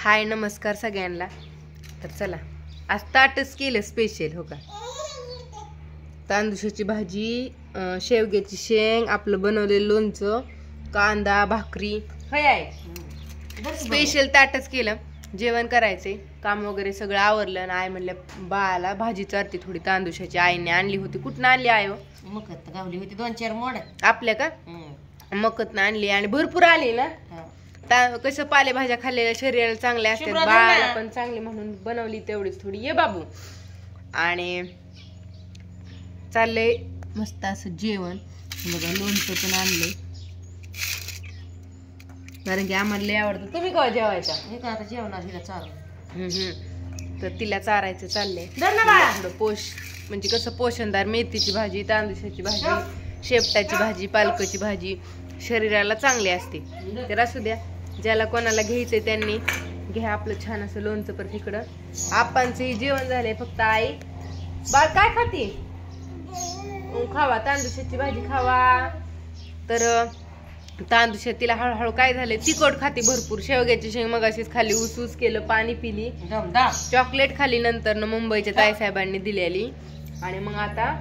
हाय नमस्कार सगळ्यांना. तर चला आज ताटच केलं स्पेशल हो का. तांदूळाची भाजी, शेवग्याची शेंग, आपलं बनवलेलं लोणचं, कांदा, भाकरी होय आहे. स्पेशल ताटच केलं. जेवण करायचे, काम वगैरे सगळं आवरलं. आणि आई म्हणलं बाळाला भाजी चारती थोडी तांदूळाची. आईने आणली होती. कुठनं आणली आय हो? मकत गावली होती 2-4 मोड आपल्या का मकतनं आणली. आणि भरपूर आली ना. कसं पालेभाज्या खाल्लेल्या शरीराला चांगल्या असतात, बाळाला पण चांगली म्हणून बनवली तेवढीच थोडी. ये बाबू. आणि चाललंय मस्त असं जेवण. बघा लोणचं पण आणलंय कारण की आम्हाला लय आवडतं. तुम्ही केव्हा जेवायचा? हे का आता जेवणार हिला चालू. तर तिला चारायचं चाललंय. थोडं म्हणजे कसं पोषणदार मेथीची भाजी, तांदूळाची भाजी, शेपटाची भाजी, पालकाची भाजी शरीराला चांगली असते. तर असू द्या, ज्याला कोणाला घ्यायचंय त्यांनी घ्या आपलं छान असं लोणचं. पर तिकडं आपांचंही जेवण झालंय. फक्त आई बाळ काय खाती? खावा तांदूळाची भाजी खावा. तर तांदूळ तिला हळूहळू काय झालंय तिखट खाती भरपूर. शेवग्याची शेंग मगाशीच खाली, ऊस केलं, पाणी पिली, चॉकलेट खाली नंतर न मुंबईच्या ताईसाहेबांनी दिलेली. आणि मग आता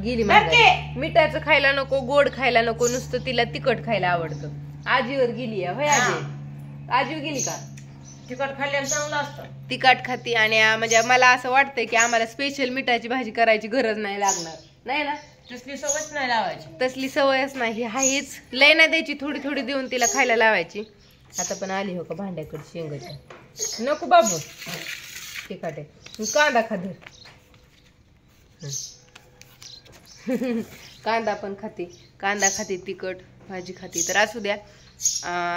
गेली मिठाचं खायला नको, गोड खायला नको, नुसतं तिला तिखट खायला आवडतं. आजीवर गेली आहे. आजीवर गेली का? तिखट खाल्ल्यानं चांगलं असतं. तिखट खाती. आणि म्हणजे मला असं वाटतंय की आम्हाला स्पेशल मिठाची भाजी करायची गरज नाही लागणार. नाही ना, तसली सवयच नाही लावायची. तसली सवयच नाही. हाच लय नाही द्यायची, थोडी थोडी देऊन तिला खायला लावायची. आता पण आली हो का भांड्याकडे शेंगाची. नको बाबू तिखट आहे. कांदा खाते कांदा पण खाते, कांदा खाते, तिखट भाजी खाते. तर असू द्या,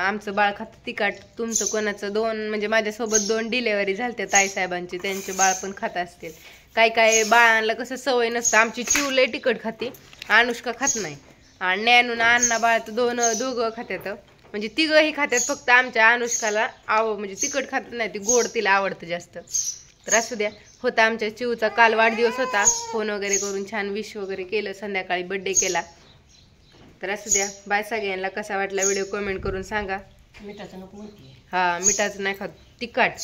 आमचं बाळ खातं तिखट. तुमचं कोणाचं म्हणजे माझ्यासोबत 2 डिलेवरी झाल्या ताईसाहेबांची, त्यांचे बाळ पण खात असतील. काय काय बाळांना कसं सवय नसतं. आमची चिव लय तिखट खाते, अनुष्का खात नाही. आणि नॅनून अण्णा बाळ तर दोघं खात्यात, म्हणजे तिघंही खात्यात. फक्त आमच्या अनुष्काला म्हणजे तिखट खात नाही, ती गोड तिला आवडतं जास्त. तर असू द्या. होता आमच्या चिवचा काल वाढदिवस होता. फोन वगैरे करून छान विश वगैरे केलं, संध्याकाळी बर्थडे केला. तर असू द्या. बाय सगळ्यांना. कसा वाटला व्हिडिओ कमेंट करून सांगा. मिठाचं नको म्हणते. हा मिठाचं नाही खात, तिखट.